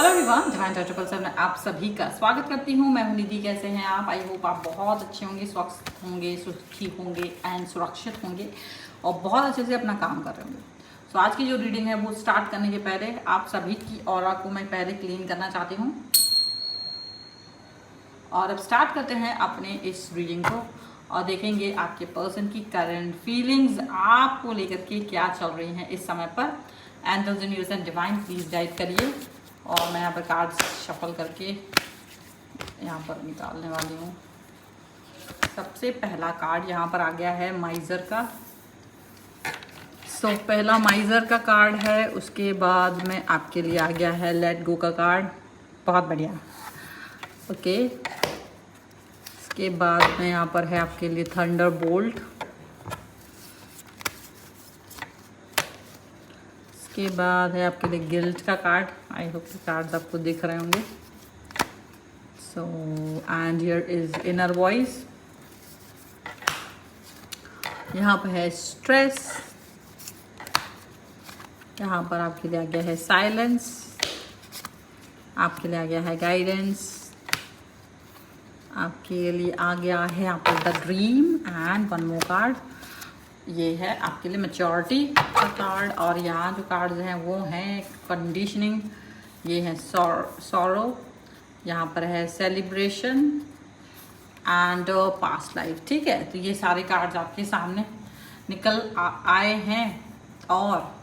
Hello everyone, divine टचबल sir में आप सभी का स्वागत करती हूँ। मैं हूँ निधि। कैसे हैं आप? आई होप आप बहुत अच्छे होंगे, स्वस्थ होंगे, सुखी होंगे एंड सुरक्षित होंगे और बहुत अच्छे से अपना काम कर रहे होंगे। सो आज की जो रीडिंग है वो स्टार्ट करने के पहले आप सभी की ऑरा को मैं पहले क्लीन करना चाहती हूँ। और अब स्टार्ट करते हैं अपने इस रीडिंग को और देखेंगे आपके पर्सन की करंट फीलिंग्स आपको लेकर के क्या चल रही हैं इस समय पर। Angels universe and divine please guide करिए। और मैं यहाँ पर कार्ड्स शफल करके यहाँ पर निकालने वाली हूँ। सबसे पहला कार्ड यहाँ पर आ गया है माइजर का। सो पहला माइजर का कार्ड है, उसके बाद में आपके लिए आ गया है लेट गो का कार्ड। बहुत बढ़िया। ओके, इसके बाद में यहाँ पर है आपके लिए थंडर बोल्ट। इसके बाद है आपके लिए गिल्ट का कार्ड। आई होप के कार्ड्स आपको दिख रहे होंगे। So and here is inner voice. यहाँ पर है स्ट्रेस। यहाँ पर आपके लिए आ गया है साइलेंस। आपके लिए आ गया है गाइडेंस। आपके लिए आ गया है आपको the dream and one more card. ये है आपके लिए मैच्योरिटी का कार्ड। और यहाँ जो कार्ड्स हैं वो हैं कंडीशनिंग। ये है सॉरो। यहाँ पर है सेलिब्रेशन एंड पास्ट लाइफ। ठीक है, तो ये सारे कार्ड्स आपके सामने निकल आए हैं और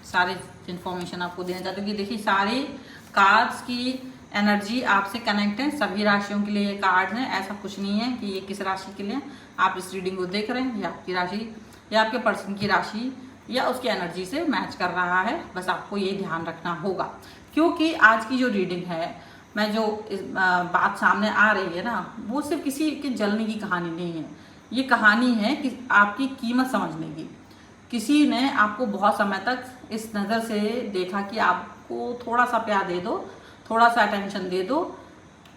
सारे इन्फॉर्मेशन आपको देना चाहती हूँ कि देखिए सारे कार्ड्स की एनर्जी आपसे कनेक्ट है। सभी राशियों के लिए ये कार्ड हैं। ऐसा कुछ नहीं है कि ये किस राशि के लिए आप इस रीडिंग को देख रहे हैं, या आपकी राशि या आपके पर्सन की राशि या उसकी एनर्जी से मैच कर रहा है। बस आपको ये ध्यान रखना होगा, क्योंकि आज की जो रीडिंग है, मैं जो बात सामने आ रही है ना, वो सिर्फ किसी के जलने की कहानी नहीं है। ये कहानी है कि आपकी कीमत समझने की। किसी ने आपको बहुत समय तक इस नज़र से देखा कि आपको थोड़ा सा प्यार दे दो, थोड़ा सा अटेंशन दे दो,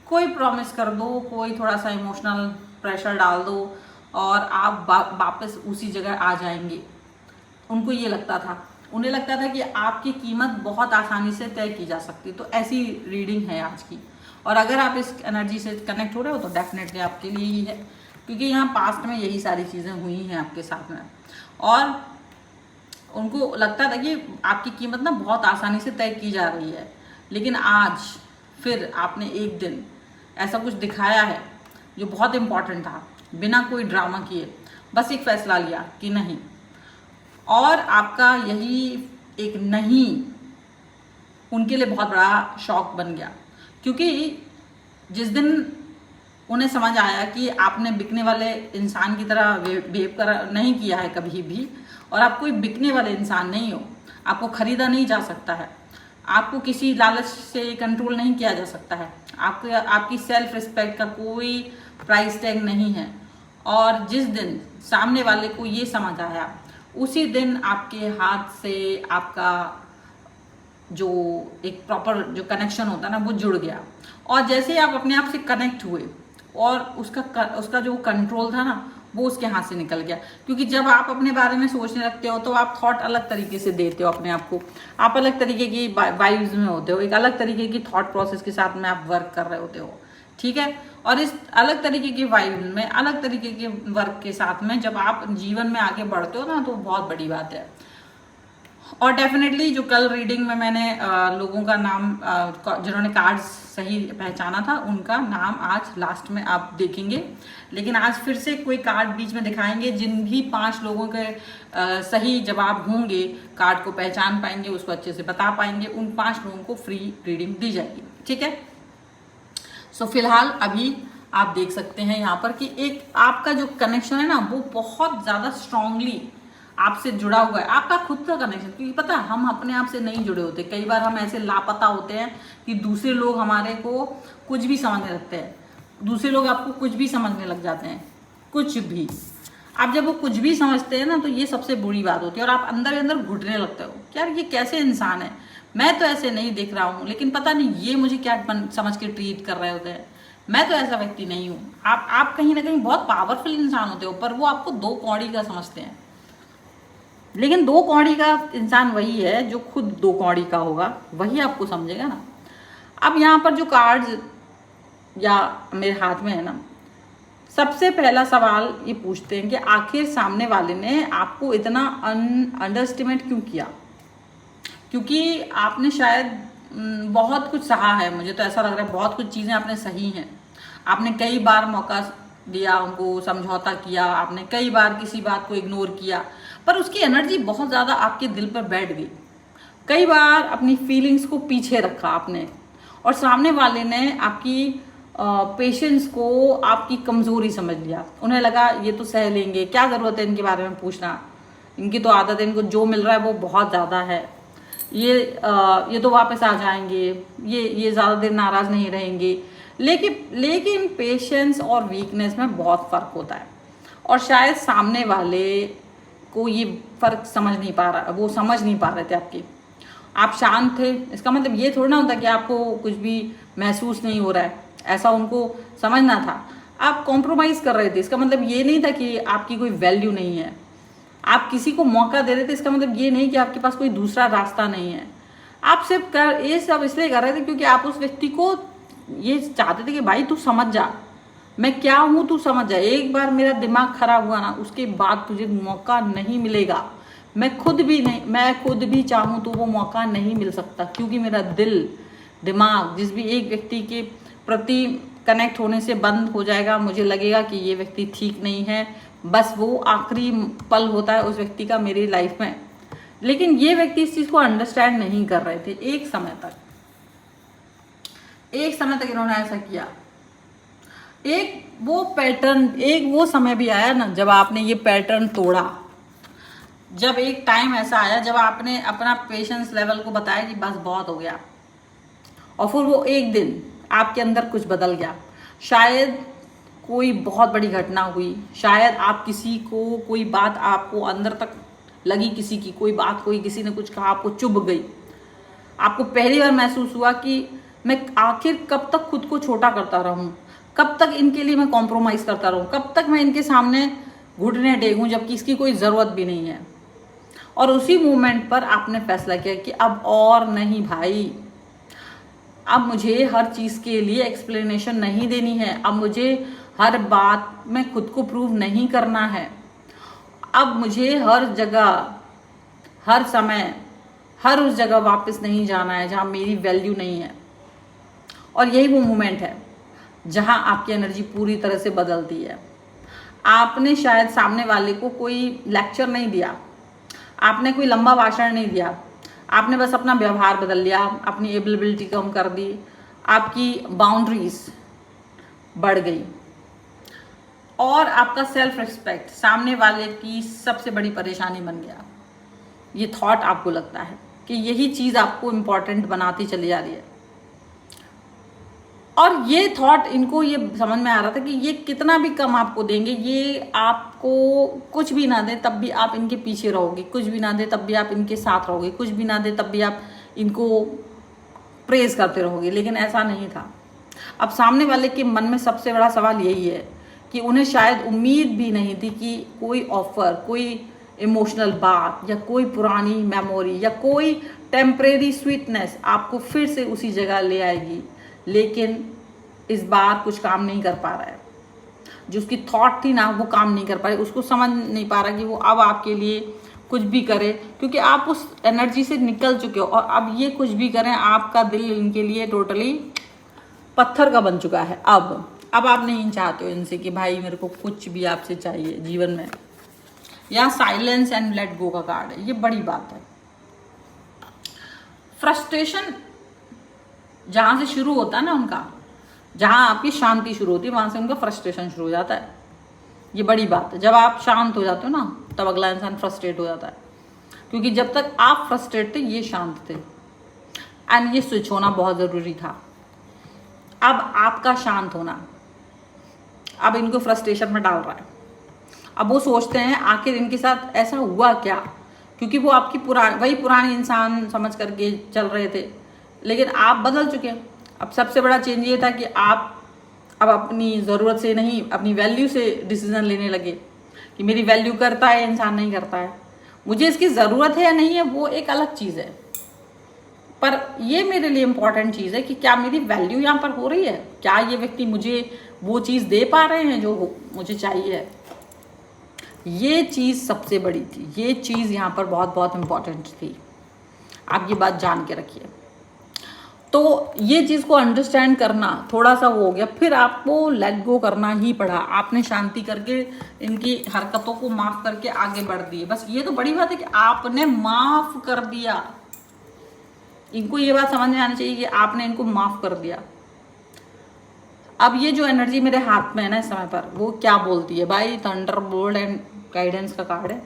कोई प्रॉमिस कर दो, कोई थोड़ा सा इमोशनल प्रेशर डाल दो और आप वापस उसी जगह आ जाएंगे। उनको ये लगता था, उन्हें लगता था कि आपकी कीमत बहुत आसानी से तय की जा सकती। तो ऐसी रीडिंग है आज की। और अगर आप इस एनर्जी से कनेक्ट हो रहे हो तो डेफिनेटली आपके लिए ही है, क्योंकि यहाँ पास्ट में यही सारी चीज़ें हुई हैं आपके साथ में। और उनको लगता था कि आपकी कीमत ना बहुत आसानी से तय की जा रही है, लेकिन आज फिर आपने एक दिन ऐसा कुछ दिखाया है जो बहुत इम्पॉर्टेंट था। बिना कोई ड्रामा किए बस एक फैसला लिया कि नहीं, और आपका यही एक नहीं उनके लिए बहुत बड़ा शॉक बन गया। क्योंकि जिस दिन उन्हें समझ आया कि आपने बिकने वाले इंसान की तरह बिहेव कर नहीं किया है कभी भी, और आप कोई बिकने वाले इंसान नहीं हो, आपको खरीदा नहीं जा सकता है, आपको किसी लालच से कंट्रोल नहीं किया जा सकता है, आपको आपकी सेल्फ रिस्पेक्ट का कोई प्राइस टैग नहीं है। और जिस दिन सामने वाले को ये समझ आया, उसी दिन आपके हाथ से आपका जो एक प्रॉपर जो कनेक्शन होता है ना, वो जुड़ गया। और जैसे ही आप अपने आप से कनेक्ट हुए और उसका जो कंट्रोल था ना, वो उसके हाथ से निकल गया। क्योंकि जब आप अपने बारे में सोचने लगते हो तो आप थॉट अलग तरीके से देते हो अपने आप को। आप अलग तरीके की वाइब्स में होते हो, एक अलग तरीके की थॉट प्रोसेस के साथ में आप वर्क कर रहे होते हो। ठीक है, और इस अलग तरीके की वाइब में, अलग तरीके के वर्क के साथ में जब आप जीवन में आगे बढ़ते हो ना, तो बहुत बड़ी बात है। और डेफिनेटली जो कल रीडिंग में मैंने लोगों का नाम जिन्होंने कार्ड्स सही पहचाना था, उनका नाम आज लास्ट में आप देखेंगे। लेकिन आज फिर से कोई कार्ड बीच में दिखाएंगे। जिन भी 5 लोगों के सही जवाब होंगे, कार्ड को पहचान पाएंगे, उसको अच्छे से बता पाएंगे, उन 5 लोगों को फ्री रीडिंग दी जाएगी। ठीक है, सो फिलहाल अभी आप देख सकते हैं यहाँ पर कि एक आपका जो कनेक्शन है ना, वो बहुत ज़्यादा स्ट्रांगली आपसे जुड़ा हुआ है, आपका खुद का कनेक्शन। क्योंकि पता है, हम अपने आप से नहीं जुड़े होते। कई बार हम ऐसे लापता होते हैं कि दूसरे लोग हमारे को कुछ भी समझने लगते हैं, दूसरे लोग आपको कुछ भी समझने लग जाते हैं, कुछ भी। आप जब वो कुछ भी समझते हैं ना, तो ये सबसे बुरी बात होती है। और आप अंदर अंदर घुटने लगते हो कि यार ये कैसे इंसान है, मैं तो ऐसे नहीं दिख रहा हूँ, लेकिन पता नहीं ये मुझे क्या समझ के ट्रीट कर रहे होते हैं। मैं तो ऐसा व्यक्ति नहीं हूँ। आप कहीं ना कहीं बहुत पावरफुल इंसान होते हो, पर वो आपको 2 कौड़ी का समझते हैं। लेकिन 2 कौड़ी का इंसान वही है जो खुद 2 कौड़ी का होगा, वही आपको समझेगा ना। अब यहाँ पर जो कार्ड्स या मेरे हाथ में है ना, सबसे पहला सवाल ये पूछते हैं कि आखिर सामने वाले ने आपको इतना अंडरस्टिमेट क्यों किया। क्योंकि आपने शायद बहुत कुछ सहा है, मुझे तो ऐसा लग रहा है बहुत कुछ चीज़ें आपने सही हैं। आपने कई बार मौका दिया उनको, समझौता किया, आपने कई बार किसी बात को इग्नोर किया, पर उसकी एनर्जी बहुत ज़्यादा आपके दिल पर बैठ गई। कई बार अपनी फीलिंग्स को पीछे रखा आपने, और सामने वाले ने आपकी पेशेंस को आपकी कमज़ोरी समझ लिया। उन्हें लगा ये तो सह लेंगे, क्या ज़रूरत है इनके बारे में पूछना, इनकी तो आदत है, इनको जो मिल रहा है वो बहुत ज़्यादा है, ये तो वापस आ जाएंगे, ये ज़्यादा देर नाराज़ नहीं रहेंगे। लेकिन पेशेंस और वीकनेस में बहुत फ़र्क होता है, और शायद सामने वाले को ये फ़र्क समझ नहीं पा रहा, वो समझ नहीं पा रहे थे आपकी। आप शांत थे, इसका मतलब ये थोड़ा ना होता कि आपको कुछ भी महसूस नहीं हो रहा है, ऐसा उनको समझना था। आप कॉम्प्रोमाइज़ कर रहे थे, इसका मतलब ये नहीं था कि आपकी कोई वैल्यू नहीं है। आप किसी को मौका दे रहे थे, इसका मतलब ये नहीं कि आपके पास कोई दूसरा रास्ता नहीं है। आप सिर्फ ये सब इसलिए कर रहे थे क्योंकि आप उस व्यक्ति को ये चाहते थे कि भाई तू समझ जा, मैं क्या हूँ तू समझ जा। एक बार मेरा दिमाग खराब हुआ ना, उसके बाद तुझे मौका नहीं मिलेगा। मैं खुद भी चाहूँ तो वो मौका नहीं मिल सकता, क्योंकि मेरा दिमाग जिस भी एक व्यक्ति के प्रति कनेक्ट होने से बंद हो जाएगा, मुझे लगेगा कि ये व्यक्ति ठीक नहीं है, बस वो आखिरी पल होता है उस व्यक्ति का मेरी लाइफ में। लेकिन ये व्यक्ति इस चीज़ को अंडरस्टैंड नहीं कर रहे थे। एक समय तक इन्होंने ऐसा किया। एक वो समय भी आया ना जब आपने ये पैटर्न तोड़ा, जब एक टाइम ऐसा आया जब आपने अपना पेशेंस लेवल को बताया कि बस बहुत हो गया, और फिर वो एक दिन आपके अंदर कुछ बदल गया। शायद कोई बहुत बड़ी घटना हुई, शायद आप किसी को कोई बात आपको अंदर तक लगी, किसी ने कुछ कहा, आपको चुभ गई। आपको पहली बार महसूस हुआ कि मैं आखिर कब तक खुद को छोटा करता रहूं, कब तक इनके लिए मैं कॉम्प्रोमाइज़ करता रहूं, कब तक मैं इनके सामने घुटने टेकूं जबकि इसकी कोई ज़रूरत भी नहीं है। और उसी मोमेंट पर आपने फैसला किया कि अब और नहीं भाई, अब मुझे हर चीज़ के लिए एक्सप्लेनेशन नहीं देनी है, अब मुझे हर बात में खुद को प्रूव नहीं करना है, अब मुझे हर जगह, हर समय, हर उस जगह वापस नहीं जाना है जहाँ मेरी वैल्यू नहीं है। और यही वो मोमेंट है जहाँ आपकी एनर्जी पूरी तरह से बदलती है। आपने शायद सामने वाले को कोई लेक्चर नहीं दिया, आपने कोई लंबा भाषण नहीं दिया, आपने बस अपना व्यवहार बदल लिया, अपनी एबिलिटी कम कर दी, आपकी बाउंड्रीज बढ़ गई, और आपका सेल्फ रिस्पेक्ट सामने वाले की सबसे बड़ी परेशानी बन गया। ये थॉट आपको लगता है कि यही चीज़ आपको इम्पॉर्टेंट बनाती चली जा रही है, और ये थॉट इनको ये समझ में आ रहा था कि ये कितना भी कम आपको देंगे, ये आपको कुछ भी ना दे तब भी आप इनके पीछे रहोगे, कुछ भी ना दे तब भी आप इनके साथ रहोगे, कुछ भी ना दे तब भी आप इनको प्रेज करते रहोगे। लेकिन ऐसा नहीं था। अब सामने वाले के मन में सबसे बड़ा सवाल यही है कि उन्हें शायद उम्मीद भी नहीं थी कि कोई ऑफर, कोई इमोशनल बात, या कोई पुरानी मेमोरी, या कोई टेम्परेरी स्वीटनेस आपको फिर से उसी जगह ले आएगी। लेकिन इस बार कुछ काम नहीं कर पा रहा है। जो उसकी थॉट थी ना, वो काम नहीं कर पा रही, उसको समझ नहीं पा रहा कि वो अब आपके लिए कुछ भी करे, क्योंकि आप उस एनर्जी से निकल चुके हो। और अब ये कुछ भी करें, आपका दिल इनके लिए टोटली पत्थर का बन चुका है। अब आप नहीं चाहते हो इनसे कि भाई मेरे को कुछ भी आपसे चाहिए जीवन में। या साइलेंस एंड लेट गो का कार्ड है, ये बड़ी बात है। फ्रस्ट्रेशन जहाँ से शुरू होता है ना उनका, जहाँ आपकी शांति शुरू होती है वहाँ से उनका फ्रस्ट्रेशन शुरू हो जाता है। ये बड़ी बात है। जब आप शांत हो जाते हो ना, तब अगला इंसान फ्रस्ट्रेट हो जाता है, क्योंकि जब तक आप फ्रस्ट्रेट थे ये शांत थे, एंड ये स्विच होना बहुत ज़रूरी था। अब आपका शांत होना अब इनको फ्रस्ट्रेशन में डाल रहा है। अब वो सोचते हैं आखिर इनके साथ ऐसा हुआ क्या, क्योंकि वो आपकी वही पुरानी इंसान समझ करके चल रहे थे, लेकिन आप बदल चुके हैं। अब सबसे बड़ा चेंज ये था कि आप अब अपनी ज़रूरत से नहीं, अपनी वैल्यू से डिसीजन लेने लगे कि मेरी वैल्यू करता है इंसान, नहीं करता है। मुझे इसकी ज़रूरत है या नहीं है वो एक अलग चीज़ है, पर ये मेरे लिए इम्पॉर्टेंट चीज़ है कि क्या मेरी वैल्यू यहाँ पर हो रही है, क्या ये व्यक्ति मुझे वो चीज़ दे पा रहे हैं जो मुझे चाहिए। ये चीज़ सबसे बड़ी थी, ये चीज़ यहाँ पर बहुत बहुत इम्पॉर्टेंट थी। आप ये बात जान के रखिए। तो ये चीज़ को अंडरस्टैंड करना थोड़ा सा वो हो गया, फिर आपको लेट गो करना ही पड़ा। आपने शांति करके इनकी हरकतों को माफ़ करके आगे बढ़ दिए। बस ये तो बड़ी बात है कि आपने माफ़ कर दिया। इनको ये बात समझ में आनी चाहिए कि आपने इनको माफ़ कर दिया। अब ये जो एनर्जी मेरे हाथ में है ना इस समय पर, वो क्या बोलती है भाई, थंडरबोल्ट एंड गाइडेंस का कार्ड है।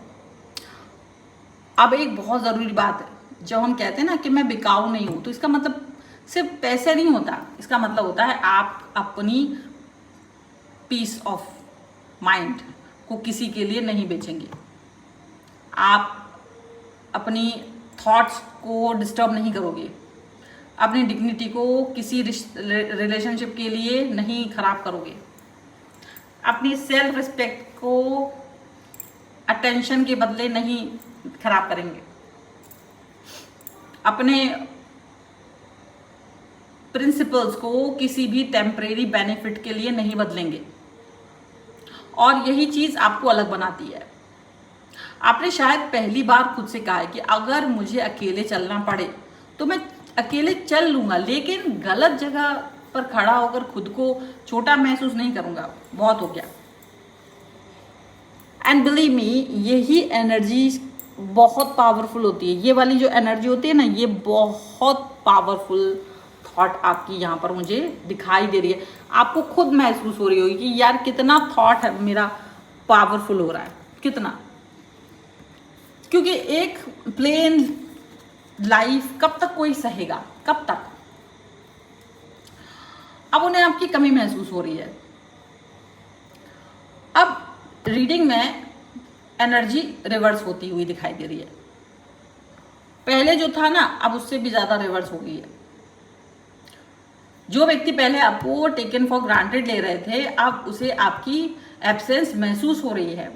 अब एक बहुत ज़रूरी बात है, जब हम कहते हैं ना कि मैं बिकाऊ नहीं हूँ, तो इसका मतलब सिर्फ पैसे नहीं होता। इसका मतलब होता है आप अपनी पीस ऑफ माइंड को किसी के लिए नहीं बेचेंगे, आप अपनी थॉट्स को डिस्टर्ब नहीं करोगे, अपनी डिग्निटी को किसी रिलेशनशिप के लिए नहीं खराब करोगे, अपनी सेल्फ रिस्पेक्ट को अटेंशन के बदले नहीं खराब करेंगे, अपने प्रिंसिपल्स को किसी भी टेम्परेरी बेनिफिट के लिए नहीं बदलेंगे। और यही चीज़ आपको अलग बनाती है। आपने शायद पहली बार खुद से कहा है कि अगर मुझे अकेले चलना पड़े तो मैं अकेले चल लूँगा, लेकिन गलत जगह पर खड़ा होकर खुद को छोटा महसूस नहीं करूँगा। बहुत हो गया। एंड बिलीव मी, यही एनर्जी बहुत पावरफुल होती है। ये वाली जो एनर्जी होती है ना, ये बहुत पावरफुल थॉट आपकी यहाँ पर मुझे दिखाई दे रही है। आपको खुद महसूस हो रही होगी कि यार कितना थॉट है मेरा पावरफुल हो रहा है, कितना। क्योंकि एक प्लेन लाइफ कब तक कोई सहेगा, कब तक। अब उन्हें आपकी कमी महसूस हो रही है। अब रीडिंग में एनर्जी रिवर्स होती हुई दिखाई दे रही है। पहले जो था ना, अब उससे भी ज्यादा रिवर्स हो गई है। जो व्यक्ति पहले आपको टेकन फॉर ग्रांटेड ले रहे थे, अब उसे आपकी एब्सेंस महसूस हो रही है।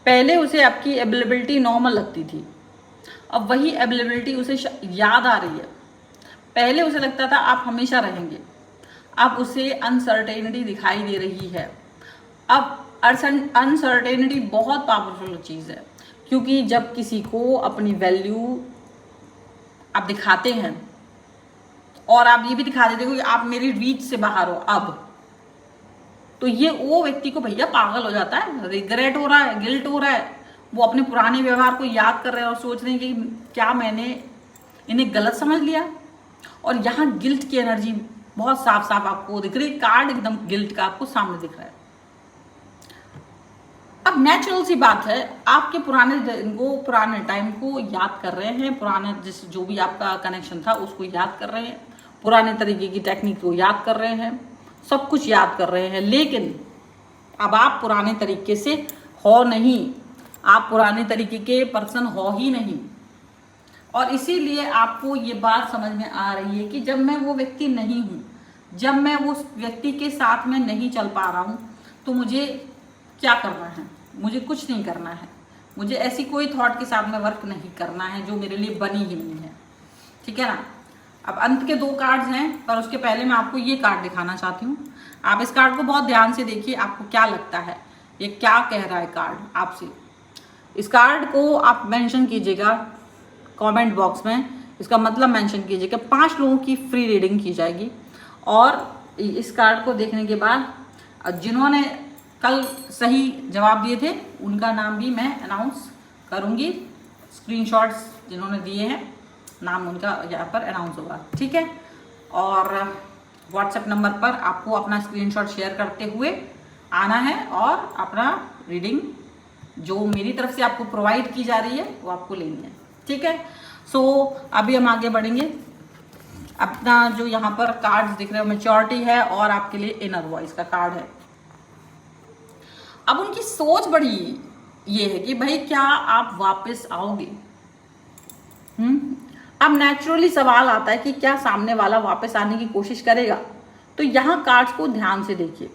पहले उसे आपकी अवेलेबिलिटी नॉर्मल लगती थी, अब वही अवेलेबिलिटी उसे याद आ रही है। पहले उसे लगता था आप हमेशा रहेंगे, अब उसे अनसर्टेनिटी दिखाई दे रही है। अब अनसर्टेनिटी बहुत पावरफुल चीज़ है, क्योंकि जब किसी को अपनी वैल्यू आप दिखाते हैं और आप ये भी दिखा देते हो कि आप मेरी रीच से बाहर हो, अब तो ये वो व्यक्ति को भैया पागल हो जाता है, रिग्रेट हो रहा है, गिल्ट हो रहा है। वो अपने पुराने व्यवहार को याद कर रहे हैं और सोच रहे हैं कि क्या मैंने इन्हें गलत समझ लिया। और यहाँ गिल्ट की एनर्जी बहुत साफ साफ आपको दिख रही है। कार्ड एकदम गिल्ट का आपको सामने दिख रहा है। अब नेचुरल सी बात है, आपके पुराने टाइम को याद कर रहे हैं, पुराने जो भी आपका कनेक्शन था उसको याद कर रहे हैं, पुराने तरीके की टेक्निक को याद कर रहे हैं, सब कुछ याद कर रहे हैं। लेकिन अब आप पुराने तरीके से हो नहीं, आप पुराने तरीके के पर्सन हो ही नहीं। और इसीलिए आपको ये बात समझ में आ रही है कि जब मैं वो व्यक्ति नहीं हूँ, जब मैं वो व्यक्ति के साथ में नहीं चल पा रहा हूँ, तो मुझे क्या करना है? मुझे कुछ नहीं करना है। मुझे ऐसी कोई थॉट के साथ में वर्क नहीं करना है जो मेरे लिए बनी ही नहीं है। ठीक है ना। अब अंत के 2 कार्ड्स हैं, पर उसके पहले मैं आपको ये कार्ड दिखाना चाहती हूँ। आप इस कार्ड को बहुत ध्यान से देखिए, आपको क्या लगता है, ये क्या कह रहा है कार्ड आपसे। इस कार्ड को आप मेंशन कीजिएगा कमेंट बॉक्स में, इसका मतलब मेंशन कीजिएगा। 5 लोगों की फ्री रीडिंग की जाएगी। और इस कार्ड को देखने के बाद जिन्होंने कल सही जवाब दिए थे उनका नाम भी मैं अनाउंस करूंगी। स्क्रीनशॉट्स जिन्होंने दिए हैं, नाम उनका यहाँ पर अनाउंस होगा। ठीक है। और व्हाट्सएप नंबर पर आपको अपना स्क्रीनशॉट शेयर करते हुए आना है और अपना रीडिंग जो मेरी तरफ से आपको प्रोवाइड की जा रही है वो आपको लेनी है। ठीक है। सो अभी हम आगे बढ़ेंगे। अपना जो यहाँ पर कार्ड्स दिख रहे हो, मैच्योरिटी है और आपके लिए इनर वॉइस का कार्ड है। अब उनकी सोच बड़ी ये है कि भाई क्या आप वापस आओगे। अब नेचुरली सवाल आता है कि क्या सामने वाला वापस आने की कोशिश करेगा। तो यहाँ कार्ड्स को ध्यान से देखिए।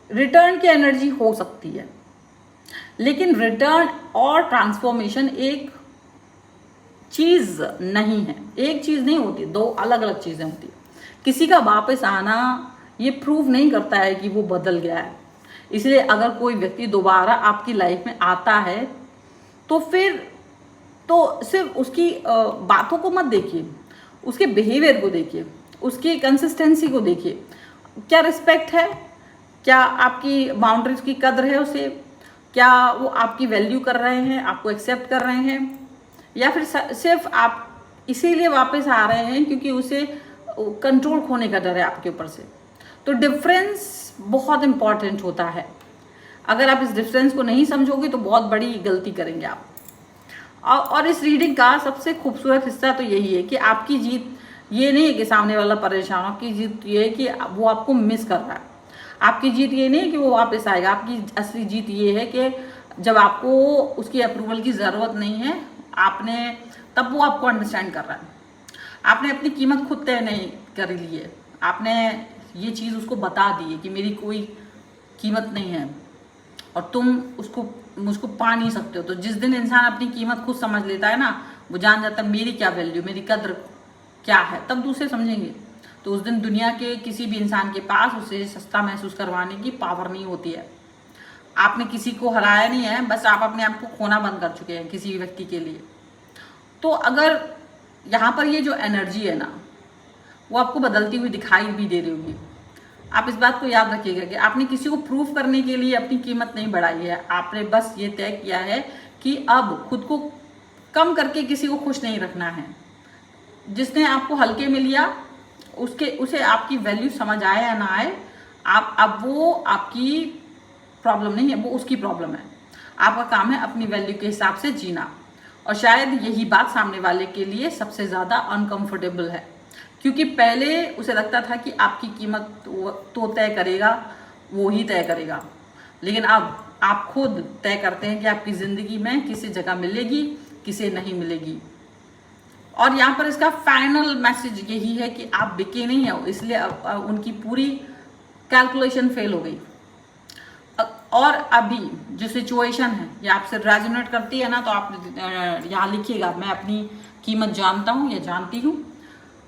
रिटर्न की एनर्जी हो सकती है, लेकिन रिटर्न और ट्रांसफॉर्मेशन एक चीज नहीं है, एक चीज नहीं होती, दो अलग अलग चीजें होती है। किसी का वापस आना ये प्रूव नहीं करता है कि वो बदल गया है। इसलिए अगर कोई व्यक्ति दोबारा आपकी लाइफ में आता है तो फिर तो सिर्फ उसकी बातों को मत देखिए, उसके बिहेवियर को देखिए, उसकी कंसिस्टेंसी को देखिए। क्या रिस्पेक्ट है, क्या आपकी बाउंड्रीज की कदर है उसे, क्या वो आपकी वैल्यू कर रहे हैं, आपको एक्सेप्ट कर रहे हैं, या फिर सिर्फ आप इसीलिए वापस आ रहे हैं क्योंकि उसे कंट्रोल खोने का डर है आपके ऊपर से। तो डिफरेंस बहुत इंपॉर्टेंट होता है। अगर आप इस डिफरेंस को नहीं समझोगे तो बहुत बड़ी गलती करेंगे आप। और इस रीडिंग का सबसे खूबसूरत हिस्सा तो यही है कि आपकी जीत ये नहीं है कि सामने वाला परेशान हो, आपकी जीत ये है कि वो आपको मिस कर रहा है। आपकी जीत ये नहीं है कि वो वापस आएगा, आपकी असली जीत ये है कि जब आपको उसकी अप्रूवल की ज़रूरत नहीं है, आपने तब वो आपको अंडरस्टैंड कर रहा है। आपने अपनी कीमत खुद तय नहीं कर ली है, आपने ये चीज़ उसको बता दी है कि मेरी कोई कीमत नहीं है और तुम मुझको पा नहीं सकते हो। तो जिस दिन इंसान अपनी कीमत खुद समझ लेता है ना, वो जान जाता है मेरी क्या वैल्यू, मेरी कद्र क्या है, तब दूसरे समझेंगे। तो उस दिन दुनिया के किसी भी इंसान के पास उसे सस्ता महसूस करवाने की पावर नहीं होती है। आपने किसी को हराया नहीं है, बस आप अपने आप को खोना बंद कर चुके हैं किसी भी व्यक्ति के लिए। तो अगर यहाँ पर ये जो एनर्जी है ना, वो आपको बदलती हुई दिखाई भी दे रही होगी, आप इस बात को याद रखिएगा कि आपने किसी को प्रूफ करने के लिए अपनी कीमत नहीं बढ़ाई है। आपने बस ये तय किया है कि अब खुद को कम करके किसी को खुश नहीं रखना है। जिसने आपको हल्के में लिया उसे आपकी वैल्यू समझ आए या ना आए, अब वो आपकी प्रॉब्लम नहीं है, वो उसकी प्रॉब्लम है। आपका काम है अपनी वैल्यू के हिसाब से जीना। और शायद यही बात सामने वाले के लिए सबसे ज़्यादा अनकंफर्टेबल है, क्योंकि पहले उसे लगता था कि आपकी कीमत तो तय करेगा, वो ही तय करेगा, लेकिन अब आप खुद तय करते हैं कि आपकी ज़िंदगी में किसे जगह मिलेगी, किसे नहीं मिलेगी। और यहाँ पर इसका फाइनल मैसेज यही है कि आप बिके नहीं हो, इसलिए उनकी पूरी कैलकुलेशन फेल हो गई। और अभी जो सिचुएशन है ये आपसे रेजोनेट करती है ना, तो आप यहाँ लिखिएगा, मैं अपनी कीमत जानता हूँ या जानती हूँ,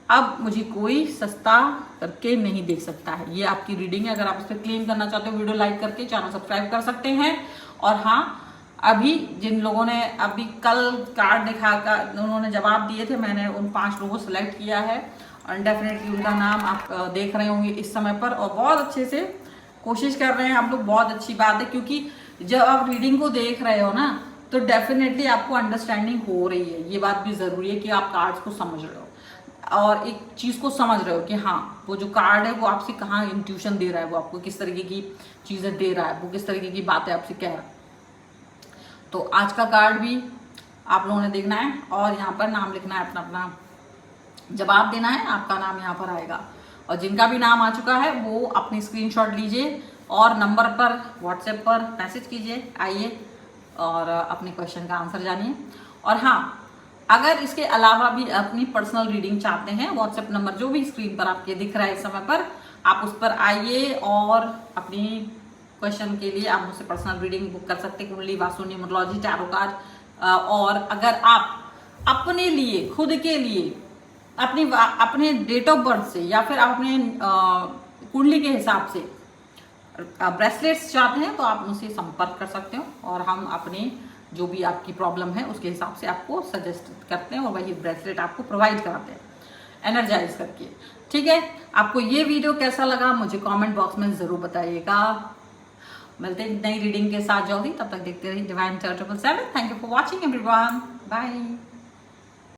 अब मुझे कोई सस्ता करके नहीं देख सकता है। ये आपकी रीडिंग है। अगर आप इस पर क्लेम करना चाहते हो, वीडियो लाइक करके चैनल सब्सक्राइब कर सकते हैं। और हाँ, अभी जिन लोगों ने अभी कल कार्ड दिखाकर उन्होंने जवाब दिए थे, मैंने उन 5 लोगों को सिलेक्ट किया है और डेफिनेटली उनका नाम आप देख रहे होंगे इस समय पर, और बहुत अच्छे से कोशिश कर रहे हैं आप लोग। बहुत अच्छी बात है, क्योंकि जब आप रीडिंग को देख रहे हो ना, तो डेफिनेटली आपको अंडरस्टैंडिंग हो रही है। ये बात भी ज़रूरी है कि आप कार्ड्स को समझ रहे हो और एक चीज़ को समझ रहे हो कि हाँ, वो जो कार्ड है वो आपसे कहाँ इंट्यूशन दे रहा है, वो आपको किस तरीके की चीज़ें दे रहा है, वो किस तरीके की बातें आपसे कह रहा है। तो आज का कार्ड भी आप लोगों ने देखना है और यहाँ पर नाम लिखना है, अपना अपना जवाब देना है, आपका नाम यहाँ पर आएगा। और जिनका भी नाम आ चुका है वो अपनी स्क्रीनशॉट लीजिए और नंबर पर व्हाट्सएप पर मैसेज कीजिए, आइए और अपने क्वेश्चन का आंसर जानिए। और हाँ, अगर इसके अलावा भी अपनी पर्सनल रीडिंग चाहते हैं, व्हाट्सएप नंबर जो भी स्क्रीन पर आपके दिख रहा है इस समय पर, आप उस पर आइए और अपनी क्वेश्चन के लिए आप मुझसे पर्सनल रीडिंग बुक कर सकते हैं, कुंडली, वास्तु, न्यूमरोलॉजी, टैरो कार्ड। और अगर आप अपने लिए, खुद के लिए, अपने डेट ऑफ बर्थ से या फिर आप अपने कुंडली के हिसाब से ब्रेसलेट्स चाहते हैं तो आप मुझसे संपर्क कर सकते हो और हम अपने जो भी आपकी प्रॉब्लम है उसके हिसाब से आपको सजेस्ट करते हैं और वही ब्रेसलेट आपको प्रोवाइड कराते हैं एनर्जाइज करके। ठीक है, आपको ये वीडियो कैसा लगा मुझे कमेंट बॉक्स में ज़रूर बताइएगा। मिलते हैं नई रीडिंग के साथ जल्दी, तब तक देखते रहिए divine 777। Thank you for watching everyone, bye.